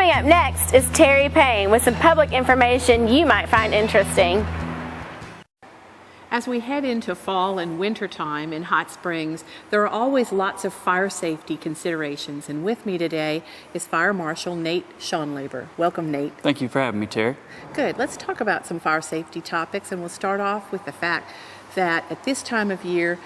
Coming up next is Terry Payne with some public information you might find interesting. As we head into fall and winter time in Hot Springs, there are always lots of fire safety considerations. And with me today is Fire Marshal Nate Schonleber. Welcome, Nate. Thank you for having me, Terry. Good. Let's talk about some fire safety topics, and we'll start off with the fact that at this time of year,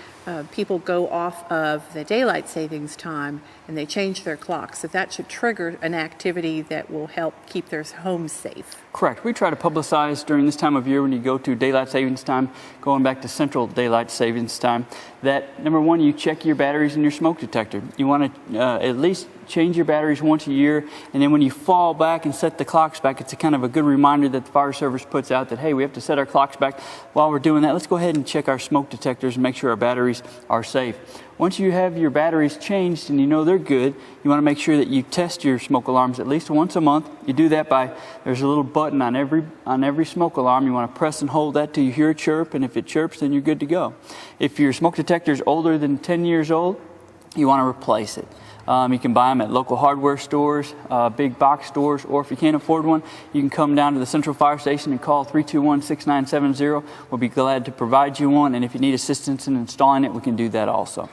people go off of the daylight savings time and they change their clocks. So that should trigger an activity that will help keep their homes safe. Correct. We try to publicize during this time of year when you go to daylight savings time, going back to central daylight savings time, that number one, you check your batteries and your smoke detector. You want to at least change your batteries once a year, and then when you fall back and set the clocks back, it's a kind of a good reminder that the fire service puts out that, hey, we have to set our clocks back. While we're doing that, let's go ahead and check our smoke detectors and make sure our batteries are safe. Once you have your batteries changed and you know they're good, you want to make sure that you test your smoke alarms at least once a month. You do that by, there's a little button on every smoke alarm. You want to press and hold that till you hear a chirp, and if it chirps, then you're good to go. If your smoke detector is older than 10 years old, you want to replace it. You can buy them at local hardware stores, big box stores, or if you can't afford one, you can come down to the Central Fire Station and call 321-6970. We'll be glad to provide you one, and if you need assistance in installing it, we can do that also.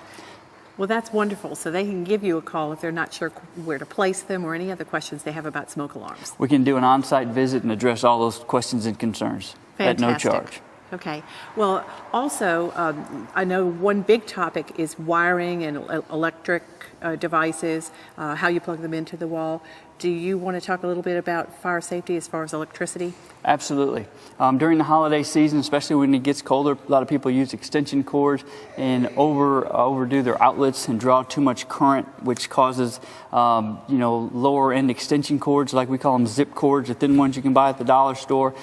Well, that's wonderful. So they can give you a call if they're not sure where to place them or any other questions they have about smoke alarms. We can do an on-site visit and address all those questions and concerns at no charge. Okay. Well, also, I know one big topic is wiring and electric devices, how you plug them into the wall. Do you want to talk a little bit about fire safety as far as electricity? Absolutely. During the holiday season, especially when it gets colder, a lot of people use extension cords and overdo their outlets and draw too much current, which causes lower end extension cords, like we call them zip cords, the thin ones you can buy at the dollar store,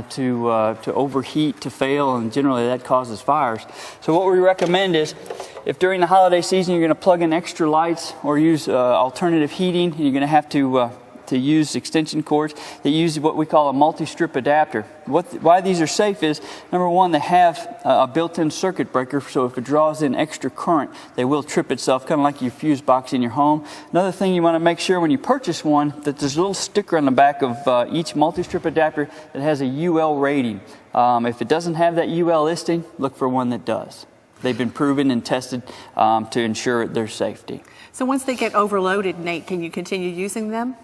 to overheat, to fail, and generally that causes fires. So what we recommend is, if during the holiday season you're going to plug in extra lights or use alternative heating, you're going to have to use extension cords. They use what we call a multi-strip adapter. Why these are safe is, number one, they have a built-in circuit breaker, so if it draws in extra current, they will trip itself, kind of like your fuse box in your home. Another thing you want to make sure when you purchase one, that there's a little sticker on the back of each multi-strip adapter that has a UL rating. If it doesn't have that UL listing, look for one that does. They've been proven and tested to ensure their safety. So once they get overloaded, Nate, can you continue using them?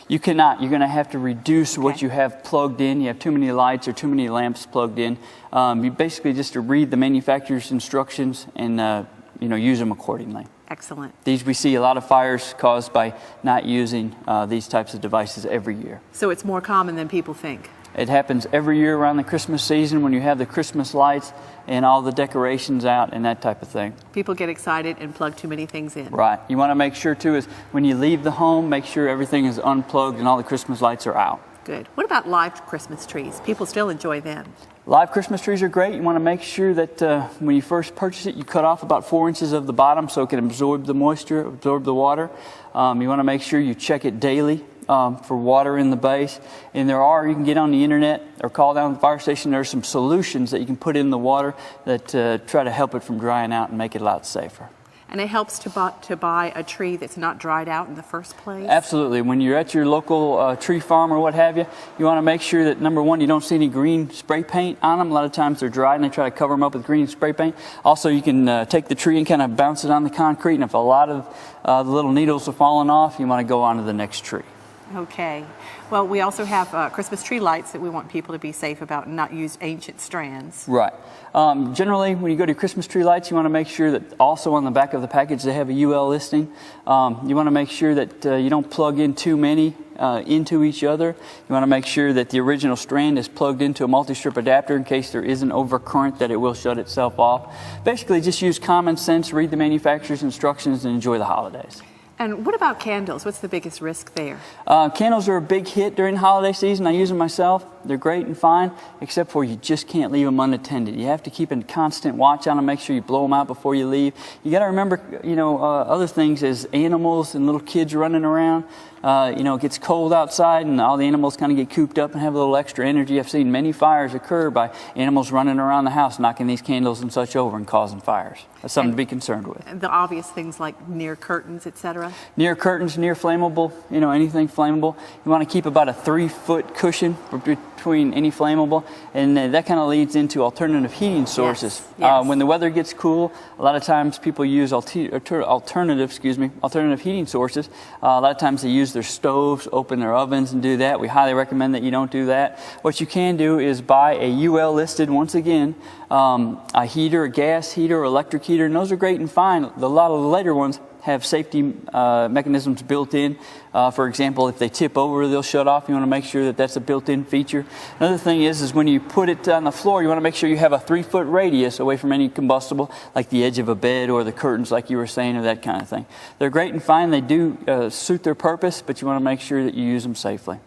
You cannot. You're going to have to reduce what you have plugged in. You have too many lights or too many lamps plugged in. You basically just to read the manufacturer's instructions and use them accordingly. Excellent. We see a lot of fires caused by not using these types of devices every year. So it's more common than people think. It happens every year around the Christmas season when you have the Christmas lights and all the decorations out and that type of thing. People get excited and plug too many things in. Right. You want to make sure too is when you leave the home, make sure everything is unplugged and all the Christmas lights are out. Good. What about live Christmas trees? People still enjoy them. Live Christmas trees are great. You want to make sure that when you first purchase it, you cut off about 4 inches of the bottom so it can absorb the moisture, absorb the water. You want to make sure you check it daily for water in the base. And you can get on the internet or call down to the fire station. There are some solutions that you can put in the water that try to help it from drying out and make it a lot safer. And it helps to buy a tree that's not dried out in the first place? Absolutely. When you're at your local tree farm or what have you, you want to make sure that, number one, you don't see any green spray paint on them. A lot of times they're dry and they try to cover them up with green spray paint. Also, you can take the tree and kind of bounce it on the concrete, and if a lot of the little needles are falling off, you want to go on to the next tree. Okay. Well, we also have Christmas tree lights that we want people to be safe about and not use ancient strands. Right. Generally, when you go to Christmas tree lights, you want to make sure that also on the back of the package they have a UL listing. You want to make sure that you don't plug in too many into each other. You want to make sure that the original strand is plugged into a multi-strip adapter in case there is an overcurrent that it will shut itself off. Basically, just use common sense, read the manufacturer's instructions, and enjoy the holidays. And what about candles? What's the biggest risk there? Candles are a big hit during the holiday season. I use them myself. they're great and fine, except for you just can't leave them unattended. You have to keep a constant watch on them, make sure you blow them out before you leave. You got to remember, other things as animals and little kids running around. It gets cold outside and all the animals kind of get cooped up and have a little extra energy. I've seen many fires occur by animals running around the house, knocking these candles and such over and causing fires. That's something to be concerned with. The obvious things like near curtains, etc. Near curtains, near flammable, anything flammable. You want to keep about a 3-foot cushion between any flammable, and that kind of leads into alternative heating sources. Yes. When the weather gets cool, a lot of times people use alternative heating sources. A lot of times they use their stoves, open their ovens, and do that. We highly recommend that you don't do that. What you can do is buy a UL listed, once again, a heater, a gas heater, or electric heater, and those are great and fine. A lot of the later ones have safety mechanisms built in. For example, if they tip over, they'll shut off. You want to make sure that that's a built-in feature. Another thing is when you put it on the floor, you want to make sure you have a 3-foot radius away from any combustible, like the edge of a bed or the curtains, like you were saying, or that kind of thing. They're great and fine. They do suit their purpose, but you want to make sure that you use them safely.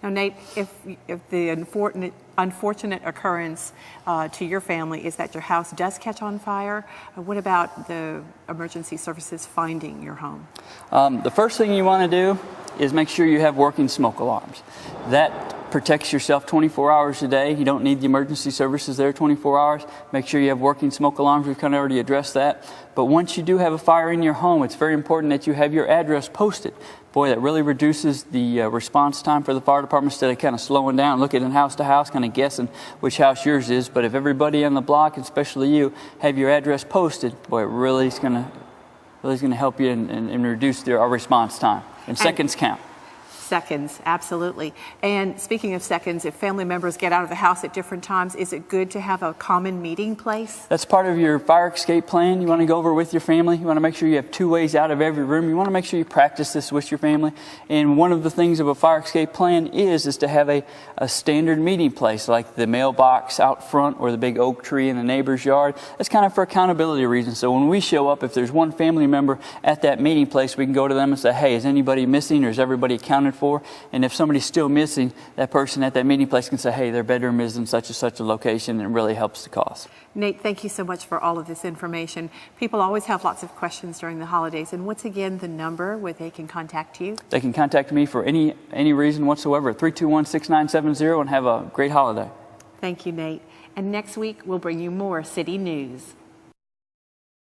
Now, Nate, if the unfortunate occurrence to your family is that your house does catch on fire, what about the emergency services finding your home? The first thing you want to do is make sure you have working smoke alarms. That protects yourself 24 hours a day. You don't need the emergency services there 24 hours. Make sure you have working smoke alarms. We've kind of already addressed that. But once you do have a fire in your home, it's very important that you have your address posted. Boy, that really reduces the response time for the fire department instead of kind of slowing down, looking in house to house, kind of guessing which house yours is. But if everybody on the block, especially you, have your address posted, boy, it really is going to help you and reduce our response time. And seconds count. Seconds, absolutely. And speaking of seconds, if family members get out of the house at different times, is it good to have a common meeting place? That's part of your fire escape plan. You want to go over with your family. You want to make sure you have 2 ways out of every room. You want to make sure you practice this with your family. And one of the things of a fire escape plan is to have a standard meeting place, like the mailbox out front or the big oak tree in the neighbor's yard. That's kind of for accountability reasons. So when we show up, if there's one family member at that meeting place, we can go to them and say, hey, is anybody missing or is everybody accounted for? And if somebody's still missing, that person at that meeting place can say, hey, their bedroom is in such and such a location, and it really helps the cause. Nate, thank you so much for all of this information. People always have lots of questions during the holidays, and once again, the number where they can contact you? They can contact me for any reason whatsoever at 321-6970, and have a great holiday. Thank you, Nate. And next week, we'll bring you more city news.